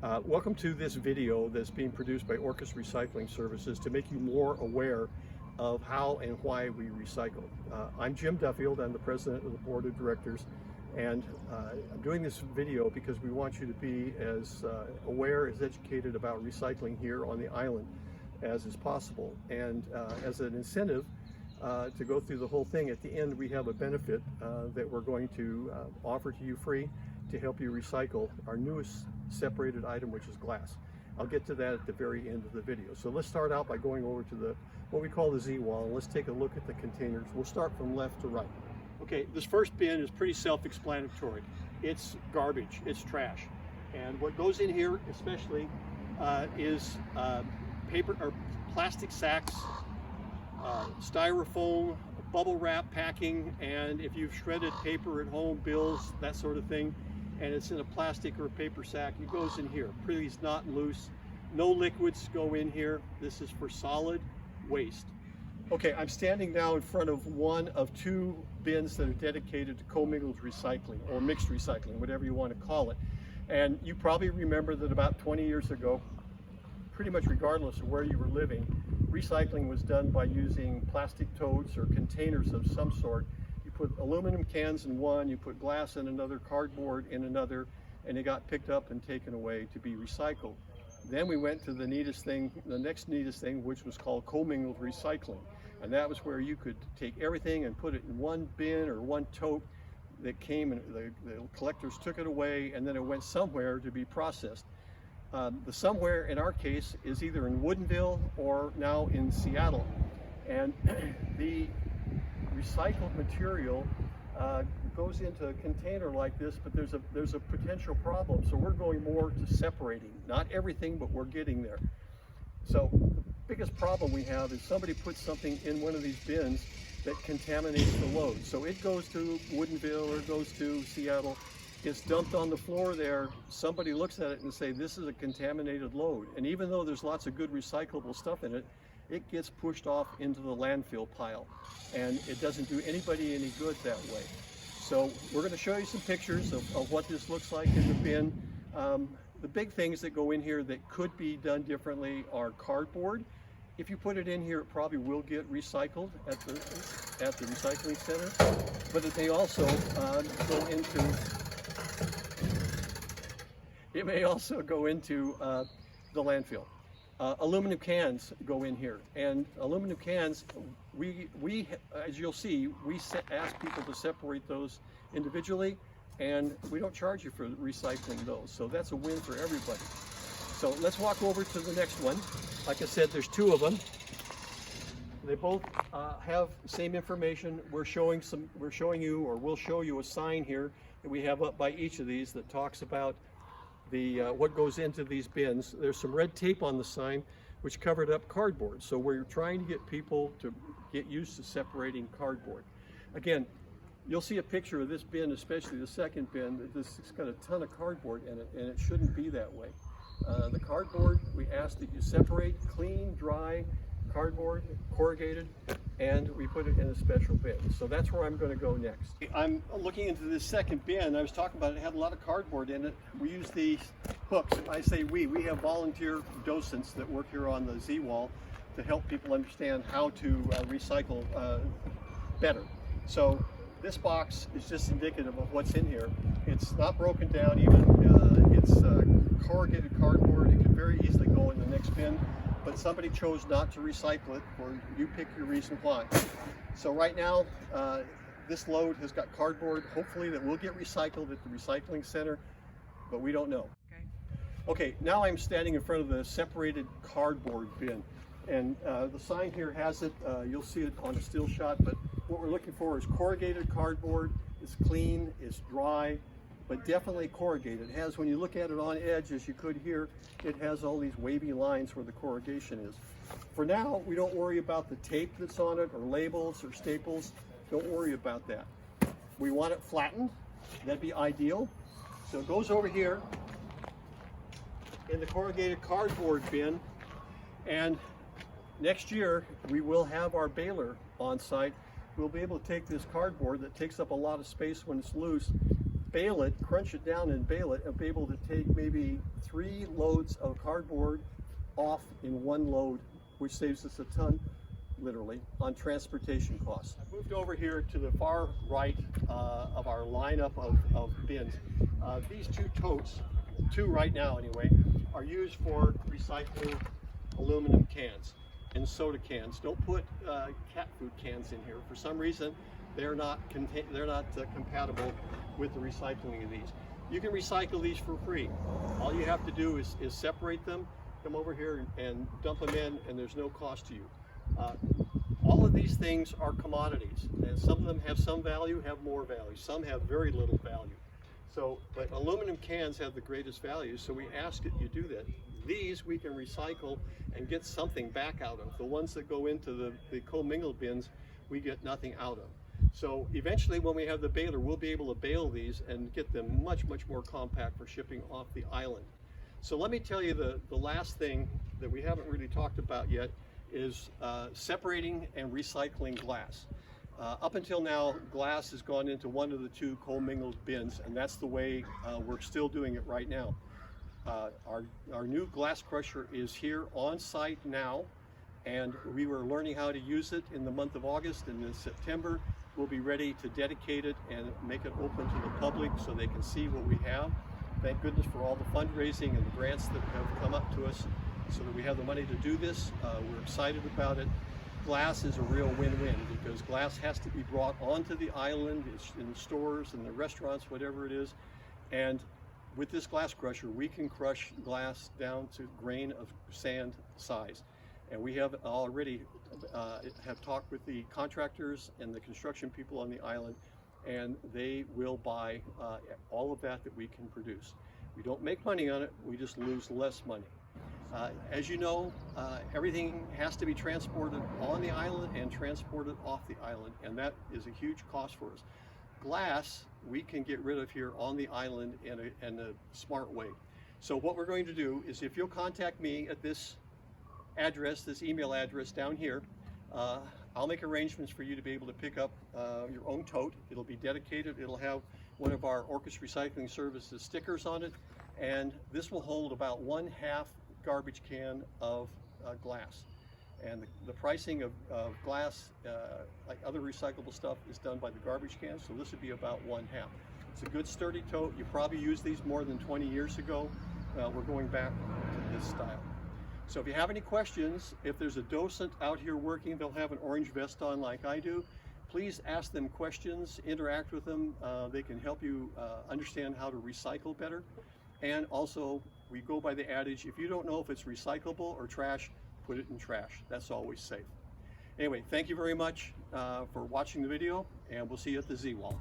Welcome to this video that's being produced by Orcas Recycling Services to make you more aware of how and why we recycle. I'm Jim Duffield, I'm the president of the board of directors, and I'm doing this video because we want you to be as aware, as educated about recycling here on the island as is possible. And as an incentive to go through the whole thing, at the end we have a benefit that we're going to offer to you free to help you recycle our newest separated item, which is glass. I'll get to that at the very end of the video. So let's start out by going over to what we call the Z-wall, and let's take a look at the containers. We'll start from left to right. Okay, this first bin is pretty self-explanatory. It's garbage, it's trash. And what goes in here especially is paper or plastic sacks, styrofoam, bubble wrap packing, and if you've shredded paper at home, bills, that sort of thing, and it's in a plastic or a paper sack, it goes in here. Please, not loose. No liquids go in here. This is for solid waste. Okay, I'm standing now in front of one of two bins that are dedicated to commingled recycling, or mixed recycling, whatever you want to call it. And you probably remember that about 20 years ago, pretty much regardless of where you were living, recycling was done by using plastic totes or containers of some sort. You put aluminum cans in one, you put glass in another, cardboard in another, and it got picked up and taken away to be recycled. Then we went to the next neatest thing, which was called commingled recycling. And that was where you could take everything and put it in one bin or one tote that came, and the collectors took it away, and then it went somewhere to be processed. The somewhere in our case is either in Woodinville or now in Seattle. And the recycled material goes into a container like this, but there's a potential problem. So we're going more to separating, not everything, but we're getting there. So the biggest problem we have is somebody puts something in one of these bins that contaminates the load. So it goes to Woodinville or it goes to Seattle. It's dumped on the floor there. Somebody looks at it and say, this is a contaminated load. And even though there's lots of good recyclable stuff in it, it gets pushed off into the landfill pile. And it doesn't do anybody any good that way. So we're going to show you some pictures of what this looks like in the bin. The big things that go in here that could be done differently are cardboard. If you put it in here, it probably will get recycled at the recycling center. But it may also go into the landfill. Aluminum cans go in here, and aluminum cans, we as you'll see, we ask people to separate those individually, and we don't charge you for recycling those. So that's a win for everybody. So let's walk over to the next one. Like I said, there's two of them. They both have the same information. We'll show you a sign here that we have up by each of these that talks about what goes into these bins. There's some red tape on the sign which covered up cardboard. So we're trying to get people to get used to separating cardboard. Again, you'll see a picture of this bin, especially the second bin. This has got a ton of cardboard in it, and it shouldn't be that way. The cardboard, we ask that you separate clean, dry cardboard, corrugated, and we put it in a special bin. So that's where I'm going to go next. I'm looking into this second bin. I was talking about it had a lot of cardboard in it. We use these hooks. I say we have volunteer docents that work here on the Z-wall to help people understand how to recycle better. So this box is just indicative of what's in here. It's not broken down even. It's corrugated cardboard. It could very easily go in the next bin, but somebody chose not to recycle it, or you pick your reason why. So right now, this load has got cardboard, hopefully that will get recycled at the recycling center, but we don't know. Okay, now I'm standing in front of the separated cardboard bin, and the sign here has it. You'll see it on a still shot, but what we're looking for is corrugated cardboard. It's clean, it's dry, but definitely corrugated. It has, when you look at it on edge, as you could here, it has all these wavy lines where the corrugation is. For now, we don't worry about the tape that's on it, or labels, or staples. Don't worry about that. We want it flattened. That'd be ideal. So it goes over here in the corrugated cardboard bin, and next year we will have our baler on site. We'll be able to take this cardboard that takes up a lot of space when it's loose bale it, crunch it down and bale it, and be able to take maybe 3 loads of cardboard off in 1 load, which saves us a ton, literally, on transportation costs. I moved over here to the far right of our lineup of bins. These 2 totes, 2 right now anyway, are used for recycling aluminum cans and soda cans. Don't put cat food cans in here. For some reason, they're not compatible with the recycling of these. You can recycle these for free. All you have to do is separate them, come over here and dump them in, and there's no cost to you. All of these things are commodities, and some of them have some value, have more value. Some have very little value. So, but aluminum cans have the greatest value, so we ask that you do that. These we can recycle and get something back out of. The ones that go into the co-mingled bins, we get nothing out of. So eventually when we have the baler, we'll be able to bale these and get them much, much more compact for shipping off the island. So let me tell you the last thing that we haven't really talked about yet is separating and recycling glass. Up until now, glass has gone into one of the 2 co-mingled bins, and that's the way we're still doing it right now. Our new glass crusher is here on site now, and we were learning how to use it in the month of August, and in September we'll be ready to dedicate it and make it open to the public so they can see what we have. Thank goodness for all the fundraising and the grants that have come up to us so that we have the money to do this. We're excited about it. Glass is a real win-win because glass has to be brought onto the island. It's in the stores and the restaurants, whatever it is. And with this glass crusher, we can crush glass down to grain of sand size. And we have already have talked with the contractors and the construction people on the island, and they will buy all of that we can produce. We don't make money on it, we just lose less money. As you know, everything has to be transported on the island and transported off the island, and that is a huge cost for us. Glass, we can get rid of here on the island in a smart way. So what we're going to do is, if you'll contact me at this address, this email address down here, I'll make arrangements for you to be able to pick up your own tote. It'll be dedicated. It'll have one of our Orcas Recycling Services stickers on it, and this will hold about 1/2 garbage can of glass. And the pricing of glass, like other recyclable stuff, is done by the garbage can, so this would be about 1/2. It's a good sturdy tote. You probably used these more than 20 years ago. We're going back to this style. So if you have any questions, if there's a docent out here working, they'll have an orange vest on like I do. Please ask them questions, interact with them. They can help you understand how to recycle better. And also, we go by the adage, if you don't know if it's recyclable or trash, put it in trash. That's always safe. Anyway, thank you very much for watching the video, and we'll see you at the Z-Wall.